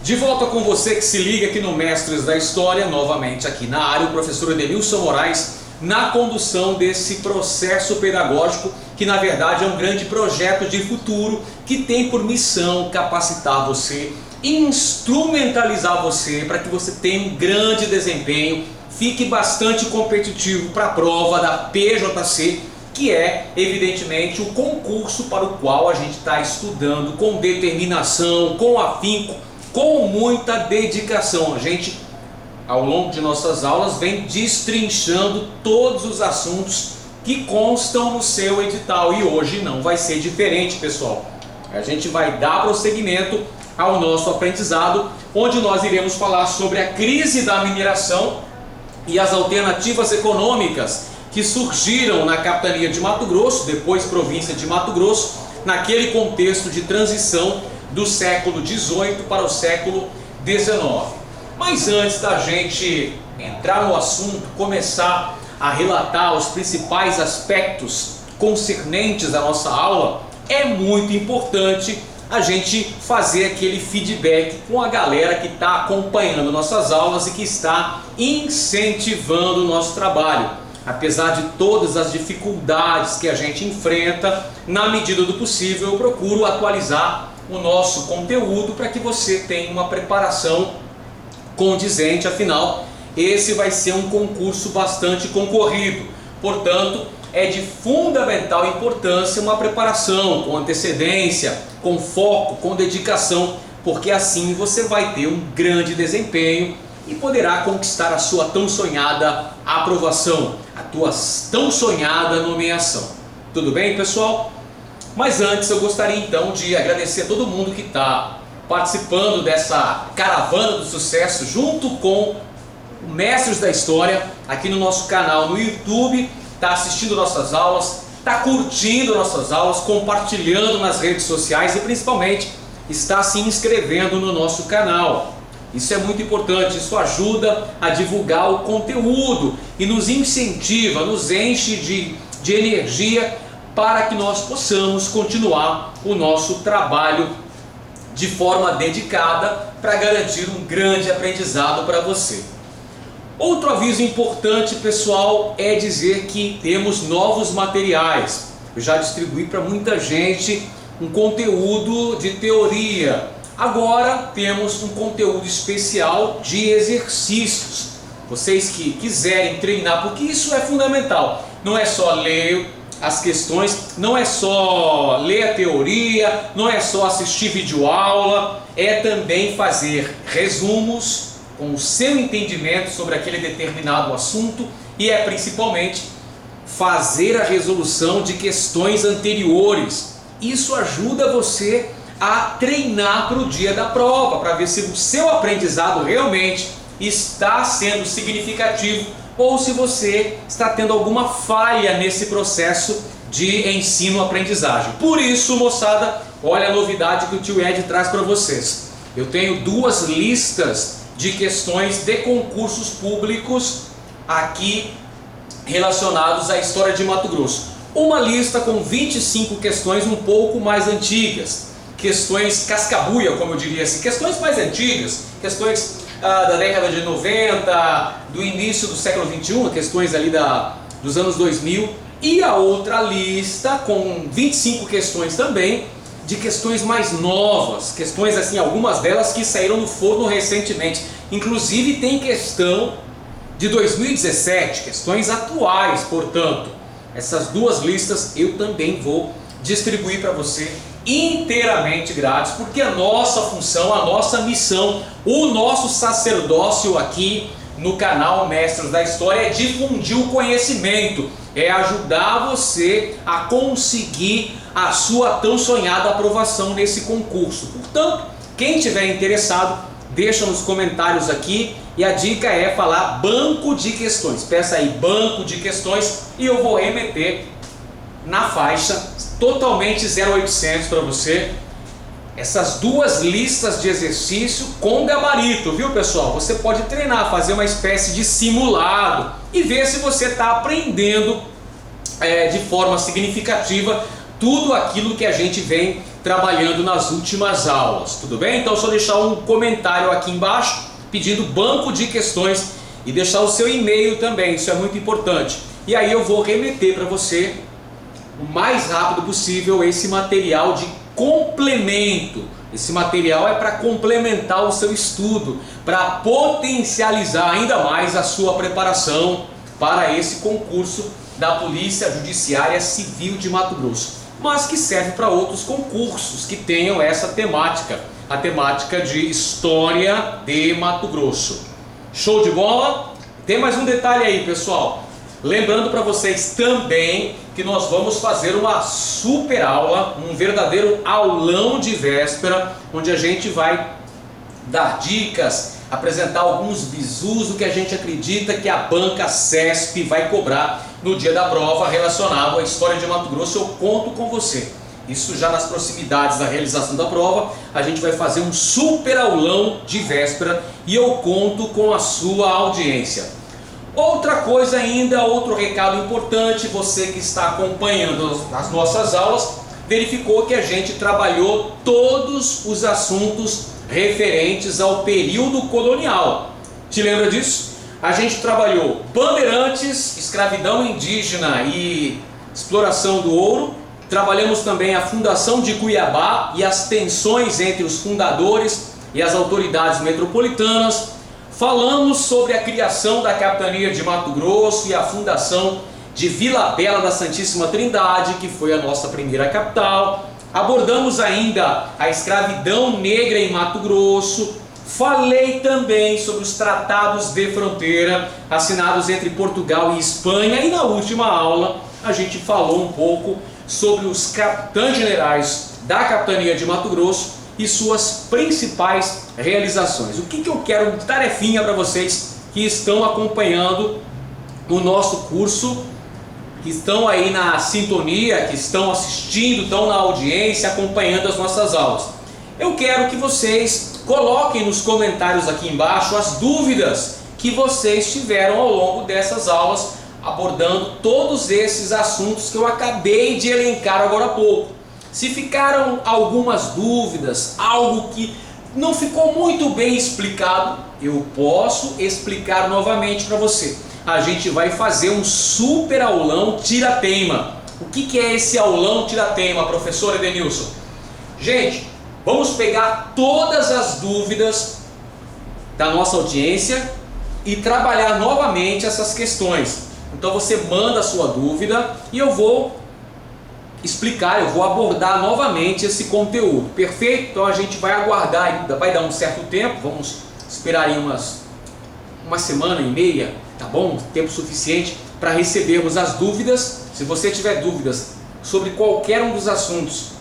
De volta com você que se liga aqui no Mestres da História, novamente aqui na área, o professor Edenilson Moraes, na condução desse processo pedagógico, que na verdade é um grande projeto de futuro, que tem por missão capacitar você, instrumentalizar você, para que você tenha um grande desempenho, fique bastante competitivo para a prova da PJC, que é evidentemente o concurso para o qual a gente está estudando com determinação, com afinco, com muita dedicação. A gente, ao longo de nossas aulas, vem destrinchando todos os assuntos que constam no seu edital, e hoje não vai ser diferente, pessoal. A gente vai dar prosseguimento ao nosso aprendizado, onde nós iremos falar sobre a crise da mineração e as alternativas econômicas que surgiram na capitania de Mato Grosso, depois província de Mato Grosso, naquele contexto de transição do século XVIII para o século XIX. Mas antes da gente entrar no assunto, começar a relatar os principais aspectos concernentes à nossa aula, é muito importante a gente fazer aquele feedback com a galera que está acompanhando nossas aulas e que está incentivando o nosso trabalho. Apesar de todas as dificuldades que a gente enfrenta, na medida do possível eu procuro atualizar o nosso conteúdo para que você tenha uma preparação condizente. Afinal, esse vai ser um concurso bastante concorrido, portanto é de fundamental importância uma preparação com antecedência, com foco, com dedicação, porque assim você vai ter um grande desempenho e poderá conquistar a sua tão sonhada aprovação, a tua tão sonhada nomeação. Tudo bem, pessoal? Mas antes eu gostaria então de agradecer a todo mundo que está participando dessa caravana do sucesso junto com o Mestres da História aqui no nosso canal no YouTube, está assistindo nossas aulas, está curtindo nossas aulas, compartilhando nas redes sociais e principalmente está se inscrevendo no nosso canal. Isso é muito importante, isso ajuda a divulgar o conteúdo e nos incentiva, nos enche de energia para que nós possamos continuar o nosso trabalho de forma dedicada para garantir um grande aprendizado para você. Outro aviso importante, pessoal, é dizer que temos novos materiais. Eu já distribuí para muita gente um conteúdo de teoria. Agora temos um conteúdo especial de exercícios. Vocês que quiserem treinar, porque isso é fundamental. Não é só ler as questões, não é só ler a teoria, não é só assistir videoaula, é também fazer resumos com o seu entendimento sobre aquele determinado assunto e é principalmente fazer a resolução de questões anteriores. Isso ajuda você a treinar para o dia da prova, para ver se o seu aprendizado realmente está sendo significativo ou se você está tendo alguma falha nesse processo de ensino-aprendizagem. Por isso, moçada, olha a novidade que o tio Ed traz para vocês. Eu tenho duas listas de questões de concursos públicos aqui relacionados à história de Mato Grosso. Uma lista com 25 questões um pouco mais antigas, questões cascabuia, como eu diria assim, questões mais antigas, questões da década de 90, do início do século 21, questões ali dos anos 2000, e a outra lista com 25 questões também, de questões mais novas, questões assim, algumas delas que saíram no forno recentemente, inclusive tem questão de 2017, questões atuais, portanto, essas duas listas eu também vou distribuir para você inteiramente grátis, porque a nossa função, a nossa missão, o nosso sacerdócio aqui no canal Mestres da História é difundir o conhecimento, é ajudar você a conseguir a sua tão sonhada aprovação nesse concurso. Portanto, quem tiver interessado, deixa nos comentários aqui e a dica é falar banco de questões. Peça aí banco de questões e eu vou remeter na faixa totalmente 0800 para você essas duas listas de exercício com gabarito, viu, pessoal? Você pode treinar, fazer uma espécie de simulado e ver se você está aprendendo de forma significativa tudo aquilo que a gente vem trabalhando nas últimas aulas, tudo bem? Então só deixar um comentário aqui embaixo pedindo banco de questões e deixar o seu e-mail também, isso é muito importante. E aí eu vou remeter para você o mais rápido possível esse material de complemento. Esse material é para complementar o seu estudo, para potencializar ainda mais a sua preparação para esse concurso da Polícia Judiciária Civil de Mato Grosso, mas que serve para outros concursos que tenham essa temática, a temática de História de Mato Grosso. Show de bola? Tem mais um detalhe aí, pessoal. Lembrando para vocês também que nós vamos fazer uma super aula, um verdadeiro aulão de véspera, onde a gente vai dar dicas, apresentar alguns bizus do que a gente acredita que a banca CESP vai cobrar no dia da prova relacionado à História de Mato Grosso. Eu conto com você. Isso já nas proximidades da realização da prova, a gente vai fazer um super aulão de véspera e eu conto com a sua audiência. Outra coisa ainda, outro recado importante, você que está acompanhando as nossas aulas, verificou que a gente trabalhou todos os assuntos referentes ao período colonial. Te lembra disso? A gente trabalhou bandeirantes, escravidão indígena e exploração do ouro. Trabalhamos também a fundação de Cuiabá e as tensões entre os fundadores e as autoridades metropolitanas. Falamos sobre a criação da Capitania de Mato Grosso e a fundação de Vila Bela da Santíssima Trindade, que foi a nossa primeira capital. Abordamos ainda a escravidão negra em Mato Grosso. Falei também sobre os tratados de fronteira assinados entre Portugal e Espanha. E na última aula a gente falou um pouco sobre os capitães-generais da Capitania de Mato Grosso e suas principais realizações. O que eu quero de tarefinha para vocês que estão acompanhando o nosso curso, que estão aí na sintonia, que estão assistindo, estão na audiência, acompanhando as nossas aulas. Eu quero que vocês coloquem nos comentários aqui embaixo as dúvidas que vocês tiveram ao longo dessas aulas, abordando todos esses assuntos que eu acabei de elencar agora há pouco. Se ficaram algumas dúvidas, algo que não ficou muito bem explicado, eu posso explicar novamente para você. A gente vai fazer um super aulão tira-teima. O que é esse aulão tira-teima, professor Edenilson? Gente, vamos pegar todas as dúvidas da nossa audiência e trabalhar novamente essas questões. Então você manda a sua dúvida e eu vou explicar, eu vou abordar novamente esse conteúdo, perfeito? Então a gente vai aguardar, vai dar um certo tempo, vamos esperar aí uma semana e meia, tá bom? Tempo suficiente para recebermos as dúvidas. Se você tiver dúvidas sobre qualquer um dos assuntos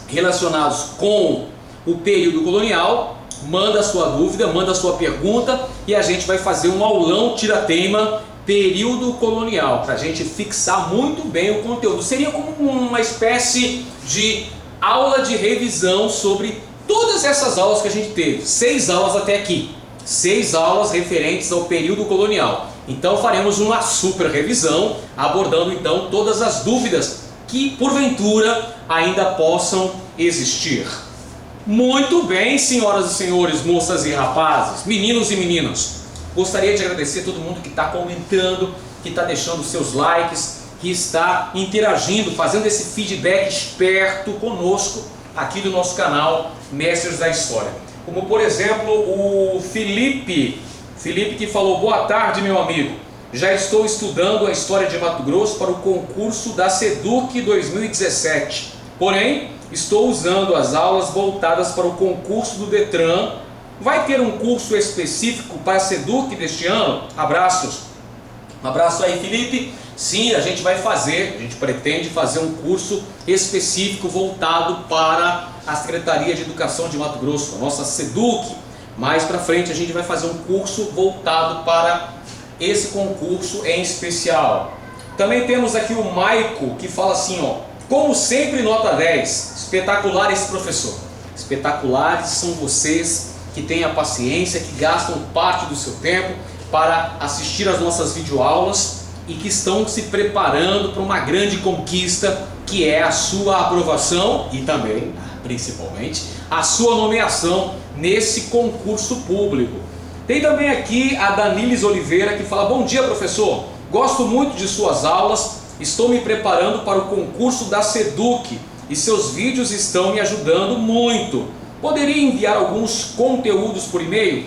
relacionados com o período colonial, manda a sua dúvida, manda a sua pergunta e a gente vai fazer um aulão tira-teima período colonial, para a gente fixar muito bem o conteúdo. Seria como uma espécie de aula de revisão sobre todas essas aulas que a gente teve. 6 aulas até aqui, 6 aulas referentes ao período colonial. Então faremos uma super revisão, abordando então todas as dúvidas que porventura ainda possam existir. Muito bem, senhoras e senhores, moças e rapazes, meninos e meninas. Gostaria de agradecer a todo mundo que está comentando, que está deixando seus likes, que está interagindo, fazendo esse feedback esperto conosco aqui do nosso canal Mestres da História. Como por exemplo o Felipe que falou: boa tarde, meu amigo, já estou estudando a História de Mato Grosso para o concurso da SEDUC 2017, porém estou usando as aulas voltadas para o concurso do Detran. Vai ter um curso específico para a SEDUC deste ano? Abraços. Um abraço aí, Felipe. Sim, a gente pretende fazer um curso específico voltado para a Secretaria de Educação de Mato Grosso, a nossa SEDUC. Mais para frente a gente vai fazer um curso voltado para esse concurso em especial. Também temos aqui o Maico, que fala assim, ó: como sempre, nota 10. Espetacular esse professor. Espetaculares são vocês que têm a paciência, que gastam parte do seu tempo para assistir às nossas videoaulas e que estão se preparando para uma grande conquista, que é a sua aprovação e também, principalmente, a sua nomeação nesse concurso público. Tem também aqui a Danilis Oliveira, que fala: bom dia, professor, gosto muito de suas aulas, estou me preparando para o concurso da SEDUC e seus vídeos estão me ajudando muito. Poderia enviar alguns conteúdos por e-mail?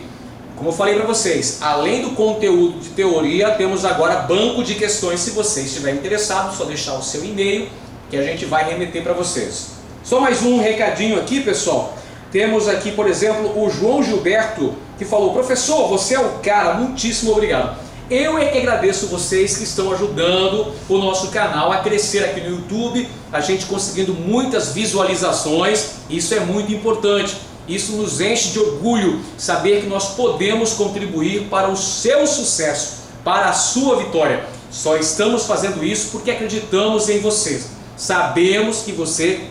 Como eu falei para vocês, além do conteúdo de teoria, temos agora banco de questões. Se você estiver interessado, só deixar o seu e-mail que a gente vai remeter para vocês. Só mais um recadinho aqui, pessoal. Temos aqui, por exemplo, o João Gilberto, que falou: professor, você é o cara, muitíssimo obrigado. Eu é que agradeço vocês que estão ajudando o nosso canal a crescer aqui no YouTube, a gente conseguindo muitas visualizações, isso é muito importante. Isso nos enche de orgulho, saber que nós podemos contribuir para o seu sucesso, para a sua vitória. Só estamos fazendo isso porque acreditamos em vocês. Sabemos que você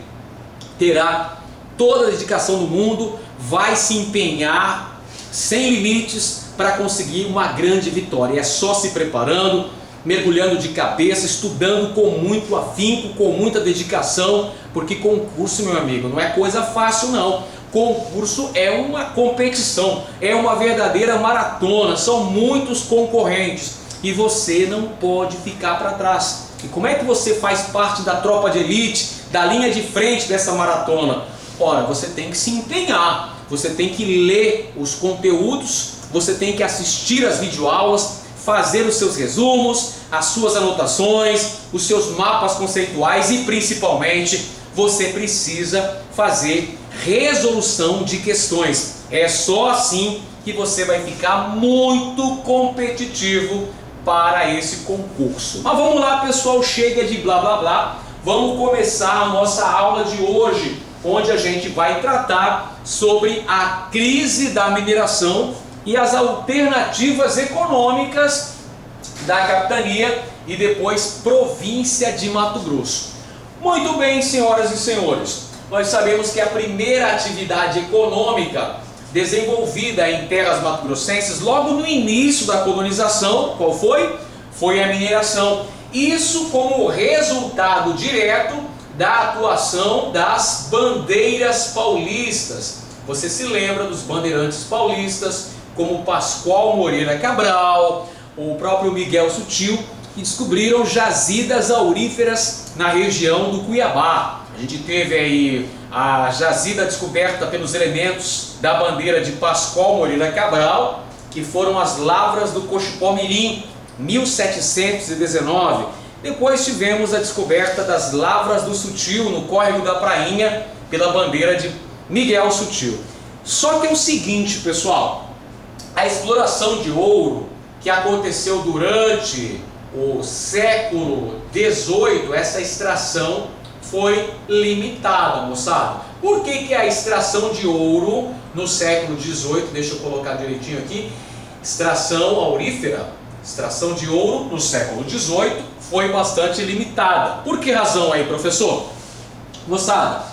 terá toda a dedicação do mundo, vai se empenhar sem limites para conseguir uma grande vitória. É só se preparando, mergulhando de cabeça, estudando com muito afinco, com muita dedicação, porque concurso, meu amigo, não é coisa fácil não. Concurso é uma competição, é uma verdadeira maratona, são muitos concorrentes e você não pode ficar para trás. E como é que você faz parte da tropa de elite, da linha de frente dessa maratona? Ora, você tem que se empenhar, você tem que ler os conteúdos, você tem que assistir às videoaulas, fazer os seus resumos, as suas anotações, os seus mapas conceituais e principalmente você precisa fazer resolução de questões. É só assim que você vai ficar muito competitivo para esse concurso. Mas vamos lá, pessoal, chega de blá blá blá. Vamos começar a nossa aula de hoje, onde a gente vai tratar sobre a crise da mineração e as alternativas econômicas da capitania e depois província de Mato Grosso. Muito bem, senhoras e senhores, nós sabemos que a primeira atividade econômica desenvolvida em terras mato-grossenses logo no início da colonização, qual foi? Foi a mineração. Isso como resultado direto da atuação das bandeiras paulistas. Você se lembra dos bandeirantes paulistas, como Pascoal Moreira Cabral, o próprio Miguel Sutil, que descobriram jazidas auríferas na região do Cuiabá. A gente teve aí a jazida descoberta pelos elementos da bandeira de Pascoal Moreira Cabral, que foram as lavras do Cochipó Mirim, 1719. Depois tivemos a descoberta das lavras do Sutil, no córrego da Prainha, pela bandeira de Miguel Sutil. Só que é o seguinte, pessoal, a exploração de ouro que aconteceu durante o século XVIII, essa extração foi limitada, moçada. Por que a extração de ouro no século XVIII, deixa eu colocar direitinho aqui, extração aurífera, extração de ouro no século XVIII foi bastante limitada. Por que razão aí, professor? Moçada,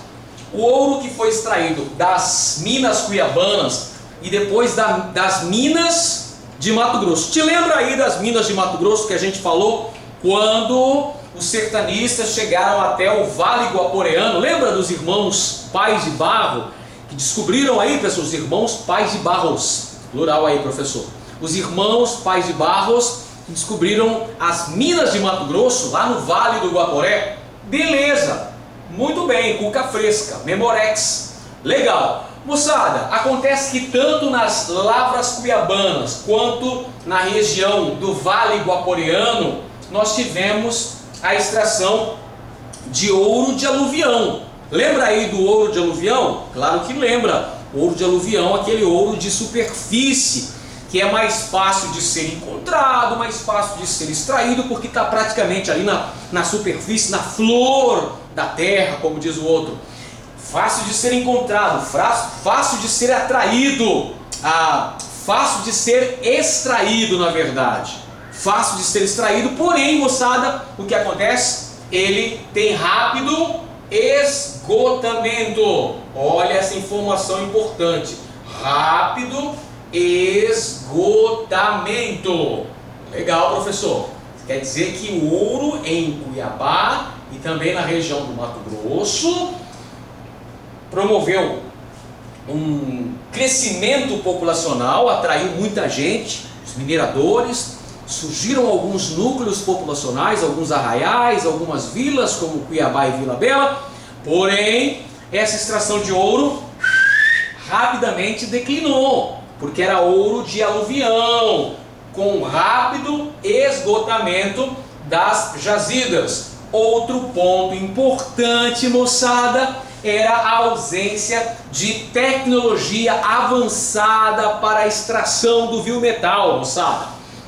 o ouro que foi extraído das minas cuiabanas e depois das minas de Mato Grosso. Te lembra aí das minas de Mato Grosso que a gente falou quando os sertanistas chegaram até o Vale Guaporeano? Lembra dos irmãos Pais de Barro que descobriram aí, pessoal, os irmãos Pais de Barros, plural aí, professor. Os irmãos Pais de Barros que descobriram as minas de Mato Grosso lá no Vale do Guaporé. Beleza, muito bem, cuca fresca, Memorex, legal. Moçada, acontece que tanto nas lavras cuiabanas quanto na região do Vale Guaporeano nós tivemos a extração de ouro de aluvião. Lembra aí do ouro de aluvião? Claro que lembra. Ouro de aluvião, aquele ouro de superfície, que é mais fácil de ser encontrado, mais fácil de ser extraído, porque está praticamente ali na superfície, na flor da terra, como diz o outro. Fácil de ser encontrado, fácil de ser atraído, fácil de ser extraído, na verdade. Fácil de ser extraído, porém, moçada, o que acontece? Ele tem rápido esgotamento. Olha essa informação importante. Rápido esgotamento. Legal, professor. Quer dizer que o ouro em Cuiabá e também na região do Mato Grosso promoveu um crescimento populacional, atraiu muita gente, os mineradores, surgiram alguns núcleos populacionais, alguns arraiais, algumas vilas como Cuiabá e Vila Bela, porém essa extração de ouro rapidamente declinou, porque era ouro de aluvião, com rápido esgotamento das jazidas. Outro ponto importante, moçada, era a ausência de tecnologia avançada para a extração do vil-metal, moçada.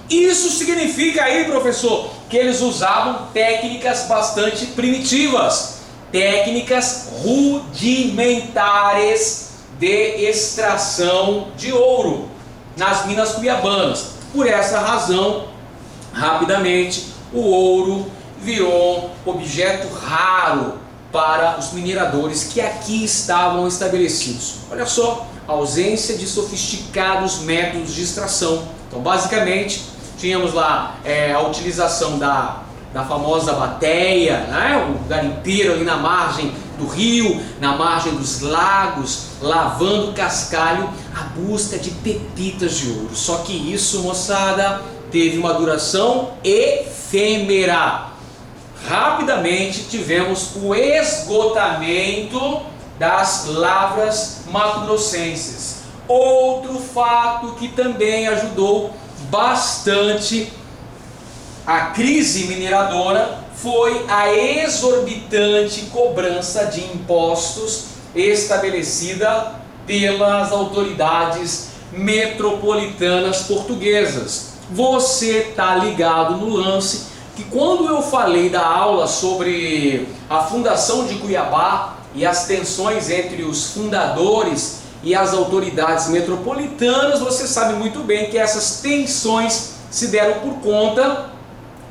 Isso significa aí, professor, que eles usavam técnicas bastante primitivas, técnicas rudimentares de extração de ouro nas minas cuiabanas. Por essa razão, rapidamente, o ouro virou objeto raro para os mineradores que aqui estavam estabelecidos. Olha só, ausência de sofisticados métodos de extração. Então, basicamente, tínhamos lá a utilização da famosa bateia, né? O garimpeiro ali na margem do rio, na margem dos lagos, lavando cascalho à busca de pepitas de ouro. Só que isso, moçada, teve uma duração efêmera. Rapidamente tivemos o esgotamento das lavras mato-grossenses. Outro fato que também ajudou bastante a crise mineradora foi a exorbitante cobrança de impostos estabelecida pelas autoridades metropolitanas portuguesas. Você está ligado no lance que quando eu falei da aula sobre a fundação de Cuiabá e as tensões entre os fundadores e as autoridades metropolitanas, você sabe muito bem que essas tensões se deram por conta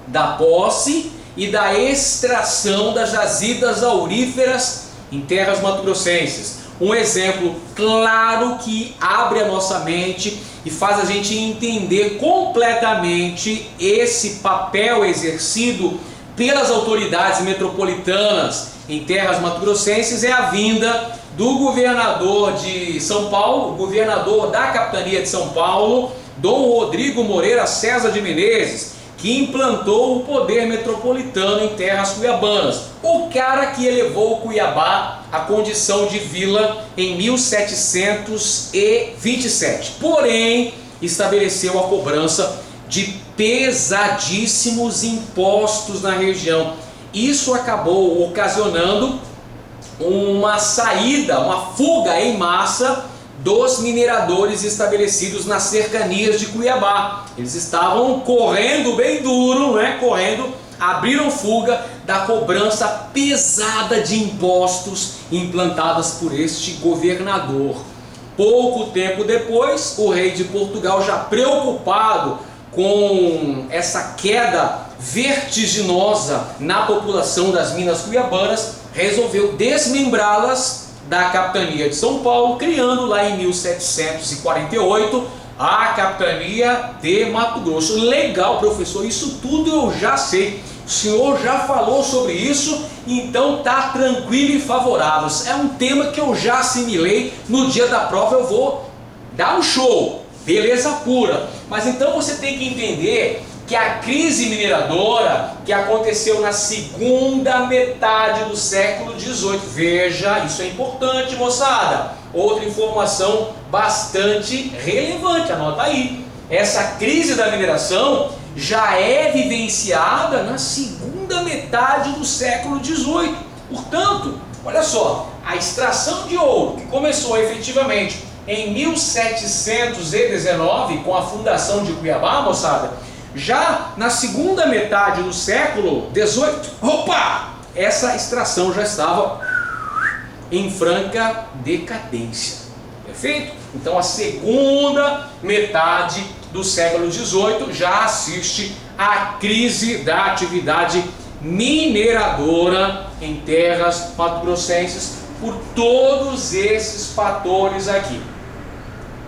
da posse e da extração das jazidas auríferas em terras mato-grossenses. Um exemplo claro que abre a nossa mente e faz a gente entender completamente esse papel exercido pelas autoridades metropolitanas em terras mato-grossenses é a vinda do governador de São Paulo, governador da capitania de São Paulo, Dom Rodrigo Moreira César de Menezes, que implantou o poder metropolitano em terras cuiabanas. O cara que elevou Cuiabá à condição de vila em 1727. Porém, estabeleceu a cobrança de pesadíssimos impostos na região. Isso acabou ocasionando uma saída, uma fuga em massa dos mineradores estabelecidos nas cercanias de Cuiabá. Eles estavam correndo bem duro, né? Abriram fuga da cobrança pesada de impostos implantadas por este governador. Pouco tempo depois, o rei de Portugal, já preocupado com essa queda vertiginosa na população das minas cuiabanas, resolveu desmembrá-las da capitania de São Paulo, criando lá em 1748 a capitania de Mato Grosso. Legal, professor, isso tudo eu já sei. O senhor já falou sobre isso, então tá tranquilo e favorável. É um tema que eu já assimilei. No dia da prova eu vou dar um show, beleza pura. Mas então você tem que entender que a crise mineradora que aconteceu na segunda metade do século XVIII, veja, isso é importante, moçada, outra informação bastante relevante, anota aí, essa crise da mineração já é vivenciada na segunda metade do século XVIII, portanto, olha só, a extração de ouro que começou efetivamente em 1719 com a fundação de Cuiabá, moçada, já na segunda metade do século XVIII, essa extração já estava em franca decadência. Perfeito? Então a segunda metade do século XVIII já assiste à crise da atividade mineradora em terras mato-grossenses por todos esses fatores aqui.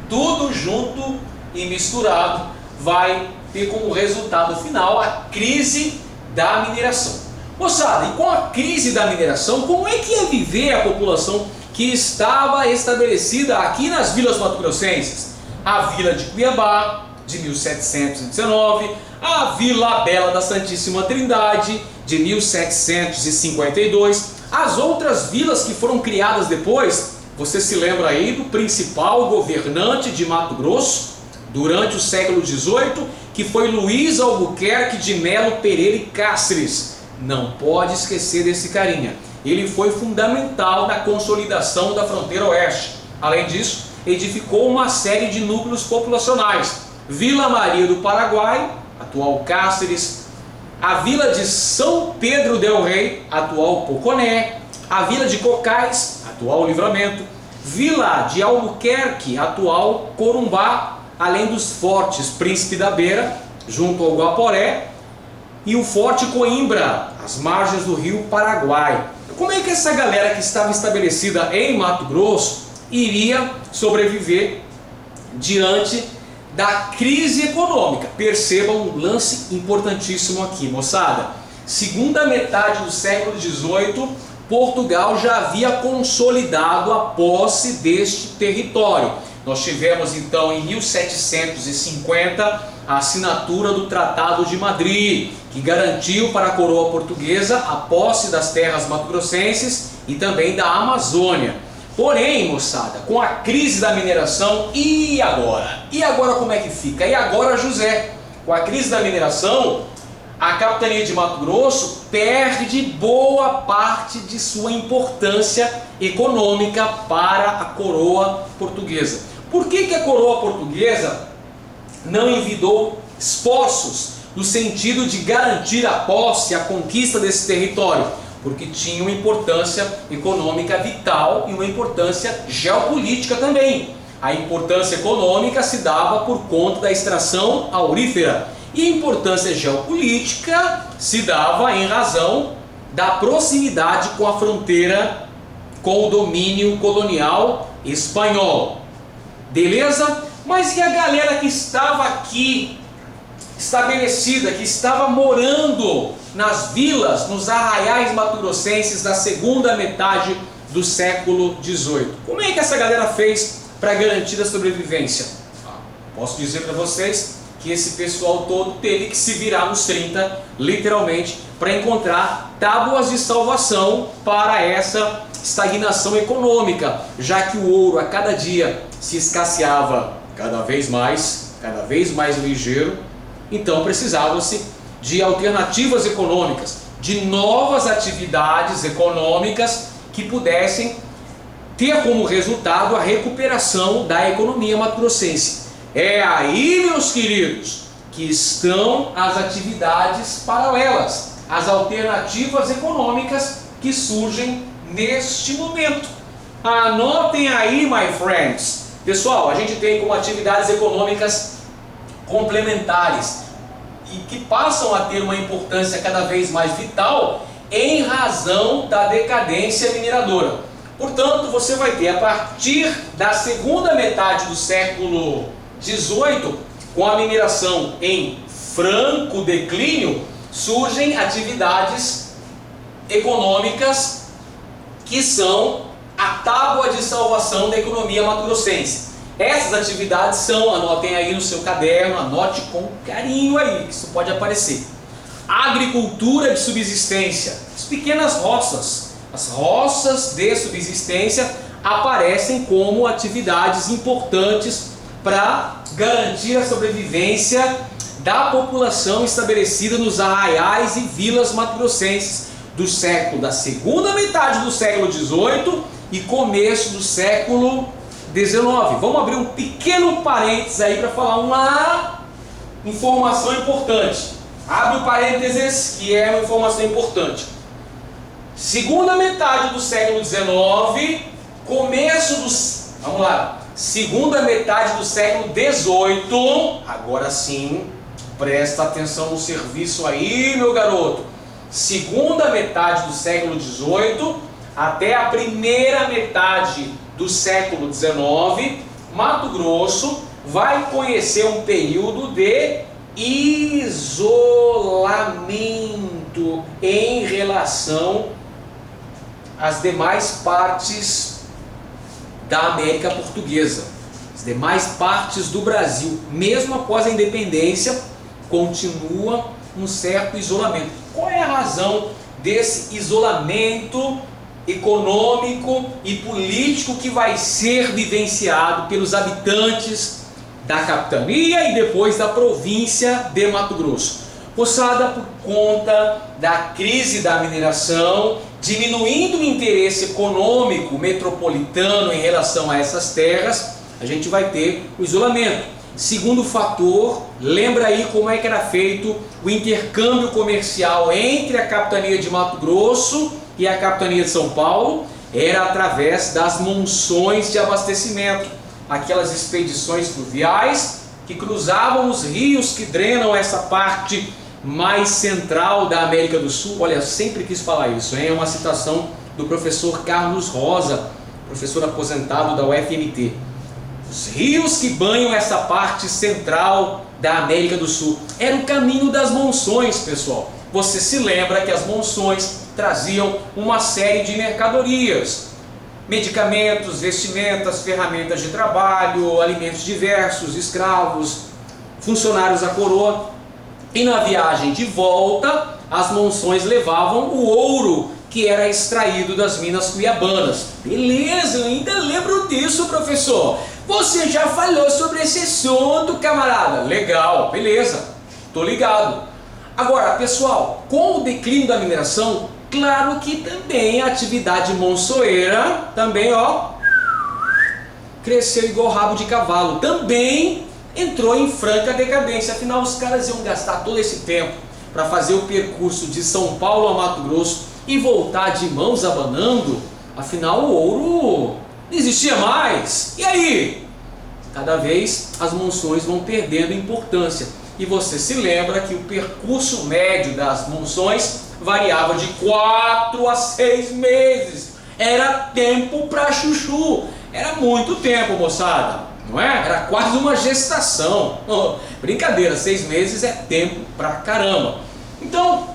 Tudo junto e misturado vai ter como resultado final a crise da mineração. Moçada, e com a crise da mineração, como é que ia viver a população que estava estabelecida aqui nas vilas mato-grossenses? A Vila de Cuiabá, de 1719, a Vila Bela da Santíssima Trindade, de 1752, as outras vilas que foram criadas depois. Você se lembra aí do principal governante de Mato Grosso durante o século XVIII, que foi Luiz Albuquerque de Melo Pereira e Cáceres. Não pode esquecer desse carinha. Ele foi fundamental na consolidação da fronteira oeste. Além disso, edificou uma série de núcleos populacionais. Vila Maria do Paraguai, atual Cáceres, a Vila de São Pedro del Rei, atual Poconé, a Vila de Cocais, atual Livramento, Vila de Albuquerque, atual Corumbá, além dos fortes Príncipe da Beira, junto ao Guaporé, e o Forte Coimbra, às margens do rio Paraguai. Como é que essa galera que estava estabelecida em Mato Grosso iria sobreviver diante da crise econômica? Percebam um lance importantíssimo aqui, moçada. Segunda metade do século XVIII, Portugal já havia consolidado a posse deste território. Nós tivemos então em 1750 a assinatura do Tratado de Madrid, que garantiu para a coroa portuguesa a posse das terras mato-grossenses e também da Amazônia. Porém, moçada, com a crise da mineração, e agora? E agora como é que fica? E agora, José? Com a crise da mineração, a capitania de Mato Grosso perde boa parte de sua importância econômica para a coroa portuguesa. Por que a coroa portuguesa não envidou esforços no sentido de garantir a posse, a conquista desse território? Porque tinha uma importância econômica vital e uma importância geopolítica também. A importância econômica se dava por conta da extração aurífera, e a importância geopolítica se dava em razão da proximidade com a fronteira, com o domínio colonial espanhol. Beleza? Mas e a galera que estava aqui estabelecida, que estava morando nas vilas, nos arraiais mato-grossenses da segunda metade do século XVIII? Como é que essa galera fez para garantir a sobrevivência? Posso dizer para vocês que esse pessoal todo teve que se virar nos 30, literalmente, para encontrar tábuas de salvação para essa estagnação econômica, já que o ouro a cada dia se escasseava cada vez mais ligeiro. Então precisava-se de alternativas econômicas, de novas atividades econômicas que pudessem ter como resultado a recuperação da economia mato-grossense. É aí, meus queridos, que estão as atividades paralelas, as alternativas econômicas que surgem neste momento. Anotem aí, my friends. Pessoal, a gente tem como atividades econômicas complementares e que passam a ter uma importância cada vez mais vital em razão da decadência mineradora. Portanto, você vai ter, a partir da segunda metade do século XVIII, com a mineração em franco declínio, surgem atividades econômicas que são a tábua de salvação da economia mato-grossense. Essas atividades são, anotem aí no seu caderno, anote com carinho aí, que isso pode aparecer. Agricultura de subsistência, as pequenas roças, as roças de subsistência aparecem como atividades importantes para garantir a sobrevivência da população estabelecida nos arraiais e vilas mato-grossenses da segunda metade do século XVIII e começo do século XIX. Vamos abrir um pequeno parênteses aí para falar uma informação importante. Abre o parênteses, que é uma informação importante. Segunda metade do século XIX, segunda metade do século XVIII, agora sim, presta atenção no serviço aí, meu garoto. Segunda metade do século XVIII até a primeira metade do século XIX, Mato Grosso vai conhecer um período de isolamento em relação às demais partes da América Portuguesa, as demais partes do Brasil. Mesmo após a independência, continua um certo isolamento. Qual é a razão desse isolamento econômico e político que vai ser vivenciado pelos habitantes da capitania e depois da província de Mato Grosso? Moçada, por conta da crise da mineração, diminuindo o interesse econômico metropolitano em relação a essas terras, a gente vai ter o isolamento. Segundo fator, lembra aí como é que era feito o intercâmbio comercial entre a capitania de Mato Grosso e a capitania de São Paulo? Era através das monções de abastecimento, aquelas expedições fluviais que cruzavam os rios que drenam essa parte mais central da América do Sul. Olha, sempre quis falar isso, hein? É uma citação do professor Carlos Rosa, professor aposentado da UFMT. Os rios que banham essa parte central da América do Sul. Era o caminho das monções, pessoal. Você se lembra que as monções traziam uma série de mercadorias, medicamentos, vestimentas, ferramentas de trabalho, alimentos diversos, escravos, funcionários da coroa. E na viagem de volta, as monções levavam o ouro que era extraído das minas cuiabanas. Beleza, eu ainda lembro disso, professor. Você já falou sobre esse assunto, camarada. Legal, beleza, tô ligado. Agora, pessoal, com o declínio da mineração, claro que também a atividade monçoeira também, ó, cresceu igual rabo de cavalo. Também entrou em franca decadência. Afinal, os caras iam gastar todo esse tempo para fazer o percurso de São Paulo a Mato Grosso e voltar de mãos abanando. Afinal, o ouro não existia mais. E aí? Cada vez as monções vão perdendo importância. E você se lembra que o percurso médio das monções variava de 4 a 6 meses. Era tempo para chuchu. Era muito tempo, moçada. Não é? Era quase uma gestação. Brincadeira, 6 meses é tempo pra caramba. Então,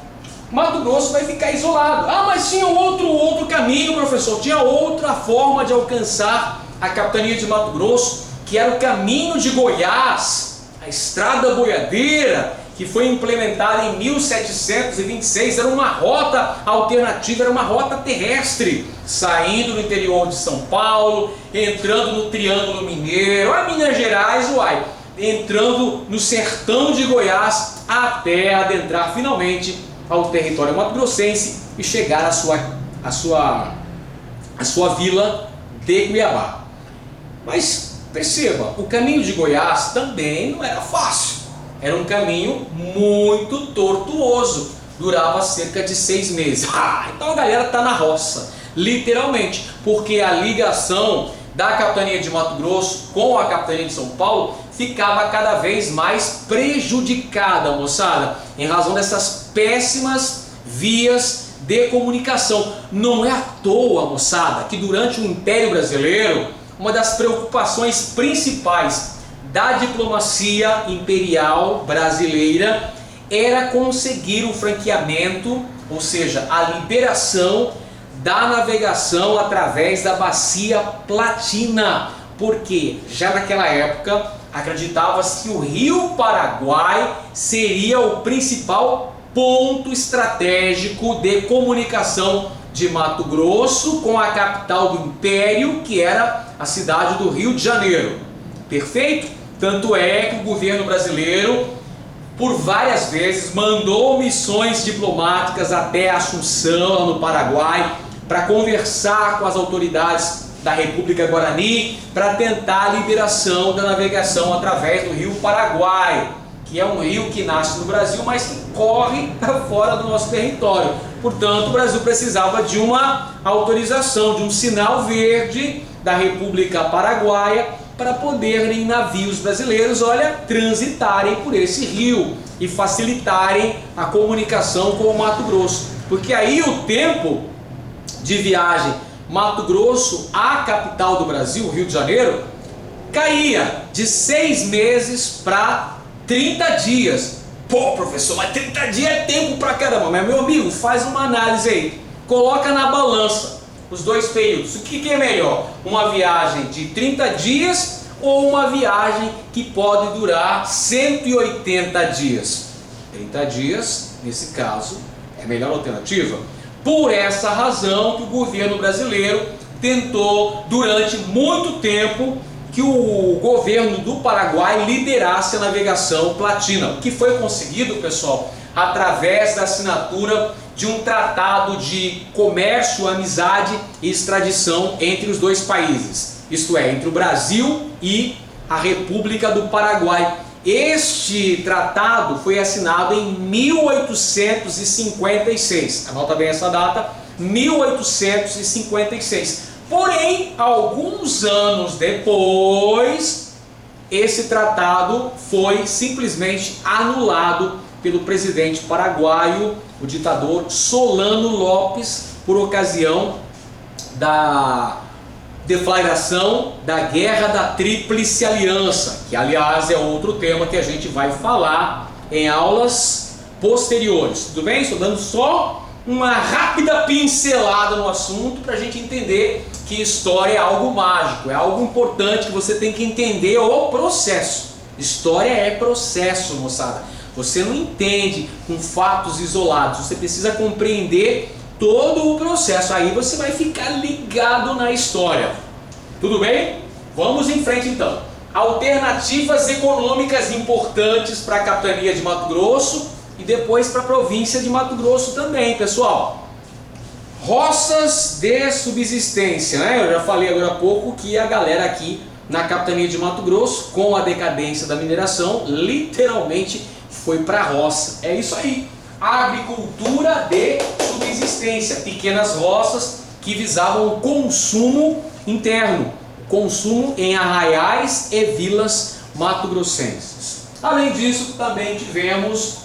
Mato Grosso vai ficar isolado. Ah, mas tinha outro caminho, professor. Tinha outra forma de alcançar a capitania de Mato Grosso, que era o caminho de Goiás, a estrada boiadeira, que foi implementada em 1726. Era uma rota alternativa, era uma rota terrestre, saindo do interior de São Paulo, entrando no Triângulo Mineiro, a Minas Gerais, uai, entrando no sertão de Goiás, até adentrar finalmente ao território mato-grossense e chegar à sua vila de Cuiabá. Mas perceba, o caminho de Goiás também não era fácil. Era um caminho muito tortuoso, durava cerca de 6 meses. Então a galera está na roça, literalmente, porque a ligação da capitania de Mato Grosso com a capitania de São Paulo ficava cada vez mais prejudicada, moçada, em razão dessas péssimas vias de comunicação. Não é à toa, moçada, que durante o Império Brasileiro, uma das preocupações principais da diplomacia imperial brasileira era conseguir o franqueamento, ou seja, a liberação da navegação através da Bacia Platina, porque já naquela época acreditava-se que o Rio Paraguai seria o principal ponto estratégico de comunicação de Mato Grosso com a capital do Império, que era a cidade do Rio de Janeiro. Perfeito? Tanto é que o governo brasileiro, por várias vezes, mandou missões diplomáticas até Assunção, no Paraguai, para conversar com as autoridades da República Guarani, para tentar a liberação da navegação através do Rio Paraguai, que é um rio que nasce no Brasil, mas que corre para fora do nosso território. Portanto, o Brasil precisava de uma autorização, de um sinal verde da República Paraguaia para poderem navios brasileiros, olha, transitarem por esse rio e facilitarem a comunicação com o Mato Grosso. Porque aí o tempo de viagem Mato Grosso à capital do Brasil, Rio de Janeiro, caía de 6 meses para 30 dias. Pô, professor, mas 30 dias é tempo pra caramba. Mas, meu amigo, faz uma análise aí. Coloca na balança os dois períodos. O que é melhor? Uma viagem de 30 dias ou uma viagem que pode durar 180 dias? 30 dias, nesse caso, é a melhor alternativa. Por essa razão que o governo brasileiro tentou, durante muito tempo, que o governo do Paraguai liderasse a navegação platina, o que foi conseguido, pessoal, através da assinatura de um tratado de comércio, amizade e extradição entre os dois países, isto é, entre o Brasil e a República do Paraguai. Este tratado foi assinado em 1856, anota bem essa data, 1856. Porém, alguns anos depois, esse tratado foi simplesmente anulado pelo presidente paraguaio, o ditador Solano Lopes, por ocasião da deflagração da Guerra da Tríplice Aliança, que aliás é outro tema que a gente vai falar em aulas posteriores. Tudo bem? Estou dando só uma rápida pincelada no assunto para a gente entender que história é algo mágico, é algo importante que você tem que entender o processo. História é processo, moçada. Você não entende com fatos isolados, você precisa compreender todo o processo, aí você vai ficar ligado na história. Tudo bem? Vamos em frente então. Alternativas econômicas importantes para a capitania de Mato Grosso e depois para a província de Mato Grosso também, pessoal. Roças de subsistência, né? Eu já falei agora há pouco que a galera aqui na capitania de Mato Grosso, com a decadência da mineração, literalmente foi para a roça. É isso aí. Agricultura de subsistência, pequenas roças que visavam o consumo interno, consumo em arraiais e vilas mato-grossenses. Além disso, também tivemos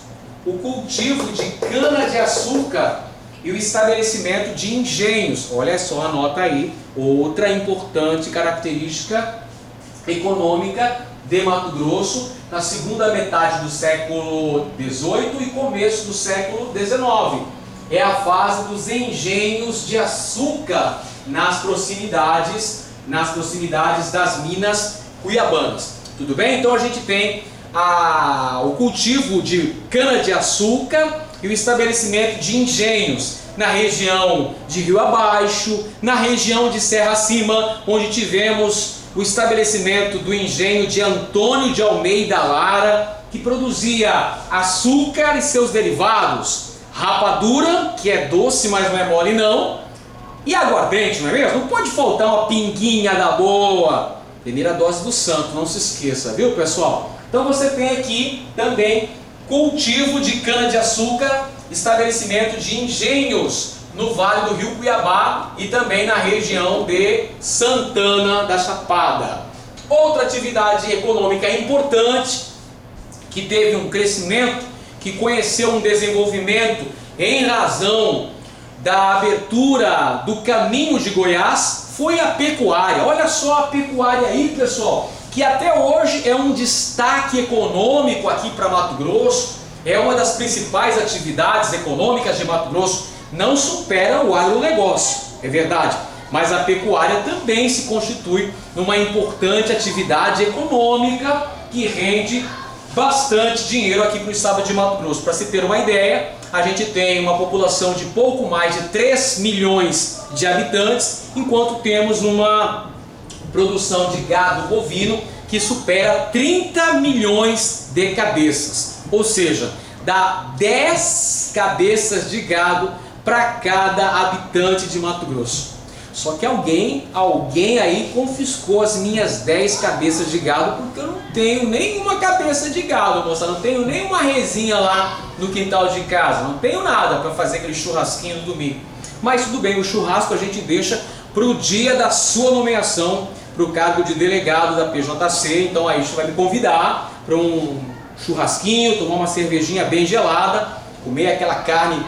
o cultivo de cana-de-açúcar e o estabelecimento de engenhos. Olha só, anota aí, outra importante característica econômica de Mato Grosso na segunda metade do século XVIII e começo do século XIX. É a fase dos engenhos de açúcar nas proximidades das minas cuiabanas. Tudo bem? Então a gente tem o cultivo de cana-de-açúcar e o estabelecimento de engenhos na região de Rio Abaixo, na região de Serra Acima, onde tivemos o estabelecimento do engenho de Antônio de Almeida Lara, que produzia açúcar e seus derivados, rapadura, que é doce, mas não é mole não, e aguardente, não é mesmo? Não pode faltar uma pinguinha da boa. Primeira dose do santo, não se esqueça, viu, pessoal? Então você tem aqui também cultivo de cana-de-açúcar, estabelecimento de engenhos no Vale do Rio Cuiabá e também na região de Santana da Chapada. Outra atividade econômica importante que teve um crescimento, que conheceu um desenvolvimento em razão da abertura do caminho de Goiás, foi a pecuária. Olha só a pecuária aí, pessoal, que até hoje é um destaque econômico aqui para Mato Grosso, é uma das principais atividades econômicas de Mato Grosso, não supera o agronegócio, é verdade, mas a pecuária também se constitui numa importante atividade econômica que rende bastante dinheiro aqui para o estado de Mato Grosso. Para se ter uma ideia, a gente tem uma população de pouco mais de 3 milhões de habitantes, enquanto temos uma produção de gado bovino que supera 30 milhões de cabeças, ou seja, dá 10 cabeças de gado para cada habitante de Mato Grosso. Só que alguém aí confiscou as minhas 10 cabeças de gado, porque eu não tenho nenhuma cabeça de gado, moça, não tenho nenhuma resinha lá no quintal de casa, não tenho nada para fazer aquele churrasquinho no domingo. Mas tudo bem, o churrasco a gente deixa para o dia da sua nomeação para o cargo de delegado da PJC, então aí você vai me convidar para um churrasquinho, tomar uma cervejinha bem gelada, comer aquela carne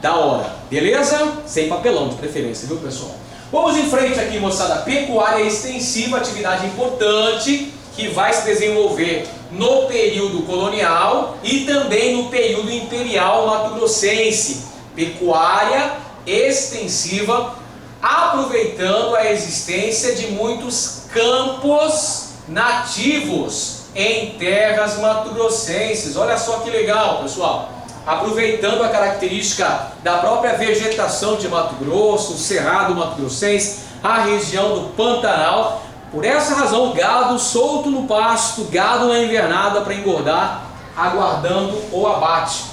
da hora, beleza? Sem papelão de preferência, viu, pessoal? Vamos em frente aqui, moçada. Pecuária extensiva, atividade importante que vai se desenvolver no período colonial e também no período imperial mato-grossense. Pecuária extensiva, aproveitando a existência de muitos campos nativos em terras mato-grossenses. Olha só que legal, pessoal. Aproveitando a característica da própria vegetação de Mato Grosso, o Cerrado mato-grossense, a região do Pantanal. Por essa razão, gado solto no pasto, gado na invernada para engordar, aguardando o abate.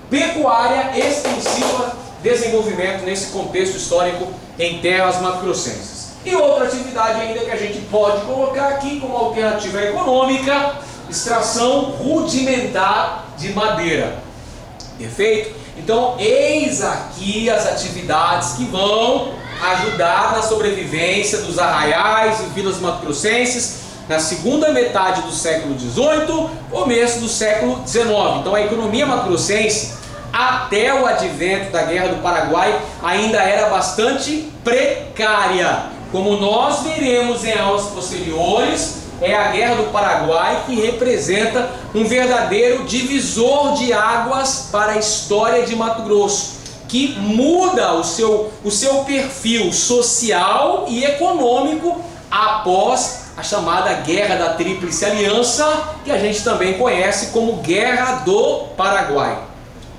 Pecuária extensiva, desenvolvimento nesse contexto histórico em terras mato-grossenses. E outra atividade ainda que a gente pode colocar aqui como alternativa econômica, extração rudimentar de madeira. Perfeito? Então, eis aqui as atividades que vão ajudar na sobrevivência dos arraiais e vilas mato-grossenses na segunda metade do século XVIII, começo do século XIX. Então, a economia mato-grossense, até o advento da Guerra do Paraguai, ainda era bastante precária. Como nós veremos em aulas posteriores, é a Guerra do Paraguai que representa um verdadeiro divisor de águas para a história de Mato Grosso, que muda o seu perfil social e econômico após a chamada Guerra da Tríplice Aliança, que a gente também conhece como Guerra do Paraguai.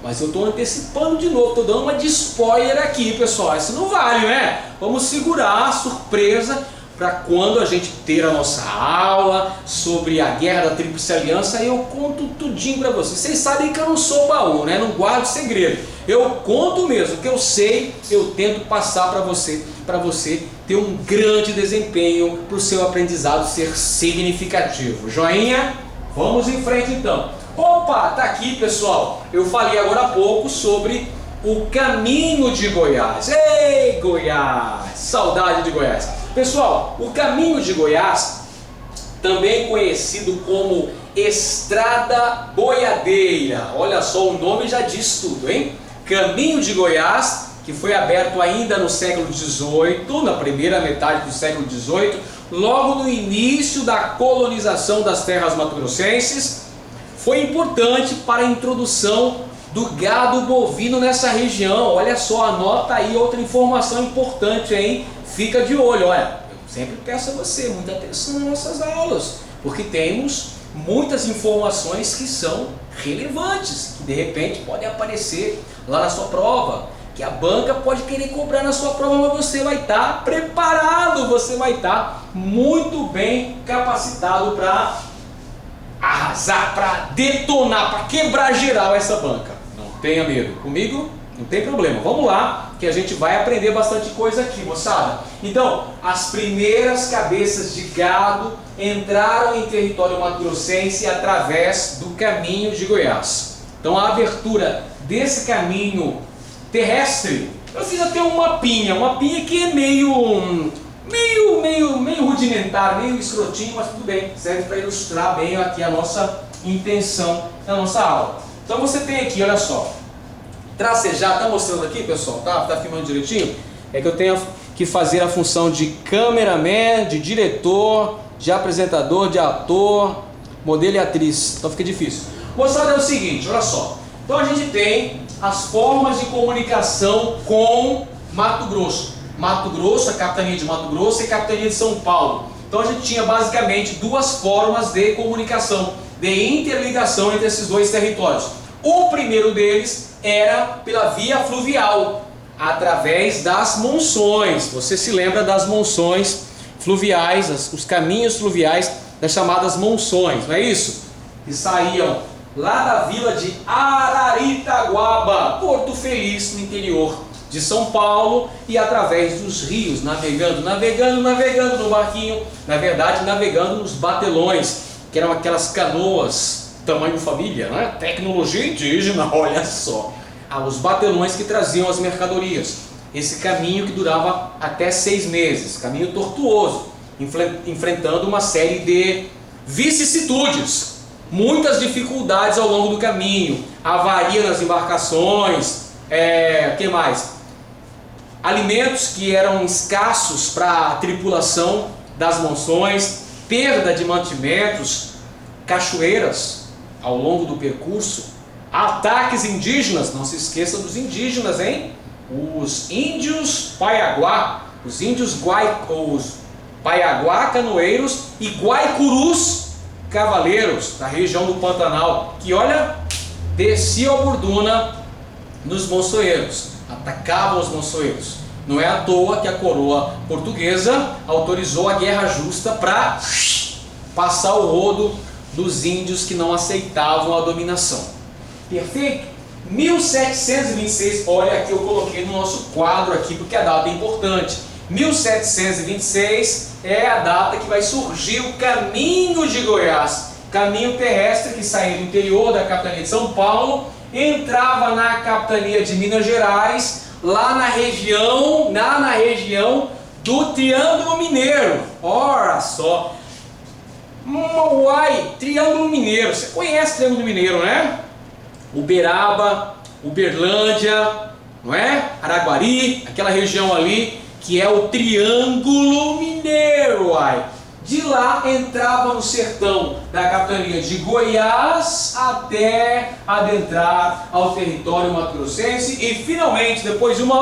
Mas eu estou antecipando de novo, estou dando uma de spoiler aqui, pessoal. Isso não vale, né? Vamos segurar a surpresa para quando a gente ter a nossa aula sobre a Guerra da Tríplice Aliança, eu conto tudinho para vocês. Vocês sabem que eu não sou baú, né? Não guardo segredo. Eu conto mesmo, o que eu sei, eu tento passar para você ter um grande desempenho, para o seu aprendizado ser significativo. Joinha? Vamos em frente então. Opa, tá aqui, pessoal. Eu falei agora há pouco sobre o Caminho de Goiás. Ei, Goiás! Saudade de Goiás. Pessoal, o Caminho de Goiás, também conhecido como Estrada Boiadeira. Olha só, o nome já diz tudo, hein? Caminho de Goiás, que foi aberto ainda no século XVIII, na primeira metade do século XVIII, logo no início da colonização das terras mato-grossenses. Foi importante para a introdução do gado bovino nessa região. Olha só, anota aí outra informação importante, hein? Fica de olho, olha, eu sempre peço a você muita atenção nas nossas aulas, porque temos muitas informações que são relevantes, que de repente podem aparecer lá na sua prova, que a banca pode querer cobrar na sua prova, mas você vai estar preparado, você vai estar muito bem capacitado para arrasar, para detonar, para quebrar geral essa banca. Não tenha medo, comigo não tem problema, vamos lá, que a gente vai aprender bastante coisa aqui, moçada. Então, as primeiras cabeças de gado entraram em território mato-grossense através do Caminho de Goiás. Então, a abertura desse caminho terrestre, eu fiz até um mapinha que é meio rudimentar, meio escrotinho, mas tudo bem, serve para ilustrar bem aqui a nossa intenção da nossa aula. Então, você tem aqui, olha só, tracejar, tá mostrando aqui, pessoal? Tá filmando direitinho? É que eu tenho que fazer a função de cameraman, de diretor, de apresentador, de ator, modelo e atriz. Então fica difícil. Moçada, é o seguinte, olha só. Então a gente tem as formas de comunicação com Mato Grosso. Mato Grosso, a capitania de Mato Grosso e a capitania de São Paulo. Então a gente tinha basicamente duas formas de comunicação, de interligação entre esses dois territórios. O primeiro deles era pela via fluvial, através das monções. Você se lembra das monções fluviais, os caminhos fluviais das chamadas monções, não é isso? Que saíam lá da vila de Araritaguaba, Porto Feliz, no interior de São Paulo, e através dos rios, navegando no barquinho, na verdade navegando nos batelões, que eram aquelas canoas tamanho família, né? Tecnologia indígena, olha só. Os batelões que traziam as mercadorias. Esse caminho que durava até 6 meses, caminho tortuoso, enfrentando uma série de vicissitudes, muitas dificuldades ao longo do caminho, avaria nas embarcações, que mais? Alimentos que eram escassos para a tripulação das monções, perda de mantimentos, cachoeiras ao longo do percurso, ataques indígenas, não se esqueça dos indígenas, hein? Os índios Paiaguá, os Paiaguá canoeiros e Guaicurus cavaleiros da região do Pantanal, que olha, desciam a Burduna nos monçoeiros, atacavam os monçoeiros. Não é à toa que a coroa portuguesa autorizou a guerra justa para passar o rodo dos índios que não aceitavam a dominação. Perfeito? 1726, olha aqui, eu coloquei no nosso quadro aqui porque a data é importante. 1726 é a data que vai surgir o Caminho de Goiás, caminho terrestre que saía do interior da capitania de São Paulo, entrava na capitania de Minas Gerais, lá na região do Triângulo Mineiro. Ora só, uai, Triângulo Mineiro, você conhece o Triângulo Mineiro, né? Uberaba, Uberlândia, não é? Araguari, aquela região ali que é o Triângulo Mineiro, uai. De lá entrava no sertão da capitania de Goiás até adentrar ao território mato-grossense e finalmente, depois de uma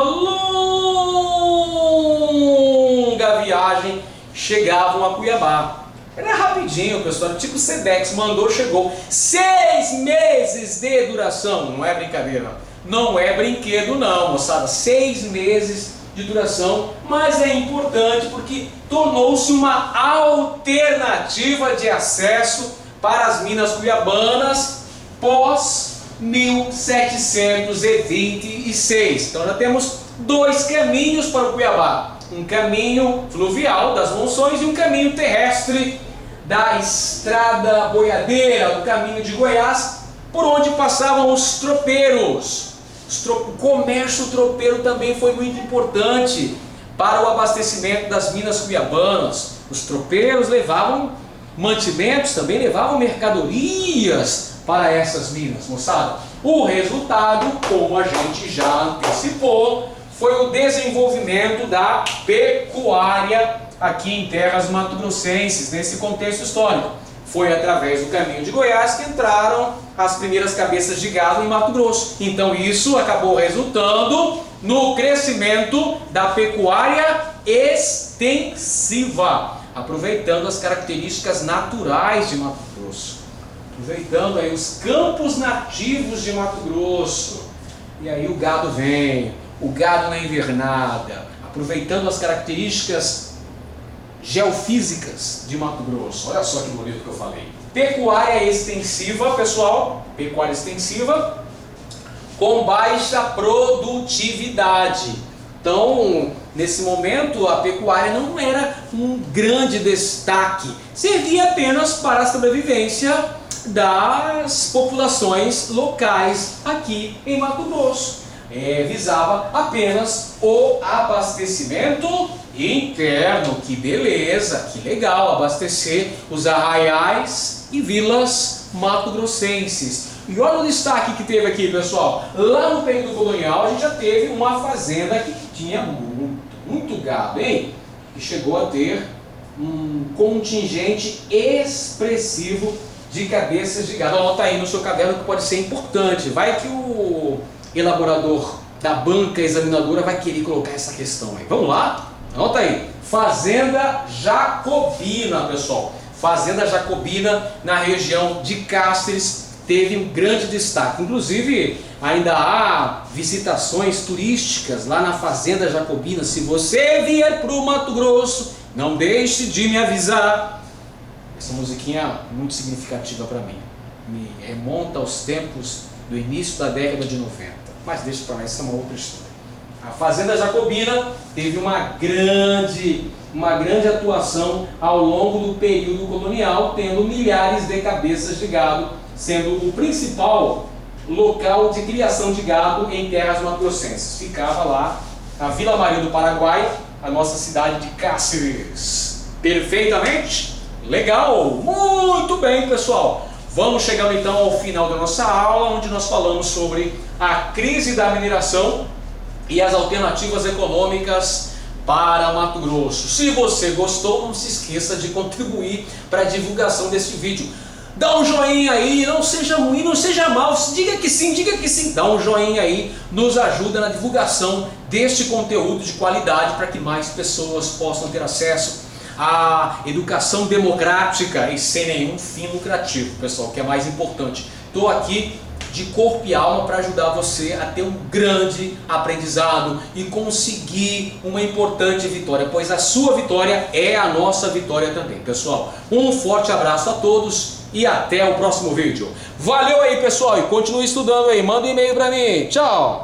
longa viagem, chegavam a Cuiabá. Era rapidinho, pessoal, tipo Sedex, mandou, chegou. 6 meses de duração, não é brincadeira, não é brinquedo não, moçada, 6 meses de duração, mas é importante porque tornou-se uma alternativa de acesso para as minas cuiabanas pós 1726. Então já temos 2 caminhos para o Cuiabá, um caminho fluvial das monções e um caminho terrestre da estrada boiadeira, do caminho de Goiás, por onde passavam os tropeiros. O comércio tropeiro também foi muito importante para o abastecimento das minas cuiabanas. Os tropeiros levavam mantimentos, também levavam mercadorias para essas minas, moçada. O resultado, como a gente já antecipou, foi o desenvolvimento da pecuária aqui em terras mato-grossenses, nesse contexto histórico. Foi através do caminho de Goiás que entraram as primeiras cabeças de gado em Mato Grosso. Então isso acabou resultando no crescimento da pecuária extensiva, aproveitando as características naturais de Mato Grosso, aproveitando aí os campos nativos de Mato Grosso. E aí o gado vem, o gado na invernada, aproveitando as características geofísicas de Mato Grosso. Olha só que bonito que eu falei. Pecuária extensiva, pessoal, pecuária extensiva com baixa produtividade. Então, nesse momento, a pecuária não era um grande destaque, servia apenas para a sobrevivência das populações locais aqui em Mato Grosso. Visava apenas o abastecimento interno. Que beleza, que legal, abastecer os arraiais e vilas mato-grossenses. E olha o destaque que teve aqui, pessoal. Lá no período colonial a gente já teve uma fazenda que tinha muito gado, hein? E chegou a ter um contingente expressivo de cabeças de gado. Anota aí no seu caderno que pode ser importante. Vai que o elaborador da banca examinadora vai querer colocar essa questão aí. Vamos lá? Anota aí. Fazenda Jacobina, pessoal. Fazenda Jacobina na região de Cáceres teve um grande destaque. Inclusive, ainda há visitações turísticas lá na Fazenda Jacobina. Se você vier para o Mato Grosso, não deixe de me avisar. Essa musiquinha é muito significativa para mim. Me remonta aos tempos do início da década de 90. Mas deixa para lá, essa é uma outra história. A Fazenda Jacobina teve uma grande atuação ao longo do período colonial, tendo milhares de cabeças de gado, sendo o principal local de criação de gado em terras mato-grossenses. Ficava lá a Vila Maria do Paraguai, a nossa cidade de Cáceres. Perfeitamente? Legal! Muito bem, pessoal! Vamos chegando então ao final da nossa aula, onde nós falamos sobre a crise da mineração e as alternativas econômicas para Mato Grosso. Se você gostou, não se esqueça de contribuir para a divulgação desse vídeo. Dá um joinha aí, não seja ruim, não seja mal, diga que sim, dá um joinha aí, nos ajuda na divulgação deste conteúdo de qualidade para que mais pessoas possam ter acesso à educação democrática e sem nenhum fim lucrativo, pessoal, que é mais importante. Estou aqui de corpo e alma para ajudar você a ter um grande aprendizado e conseguir uma importante vitória, pois a sua vitória é a nossa vitória também, pessoal. Um forte abraço a todos e até o próximo vídeo. Valeu aí, pessoal, e continue estudando aí, manda um e-mail para mim. Tchau!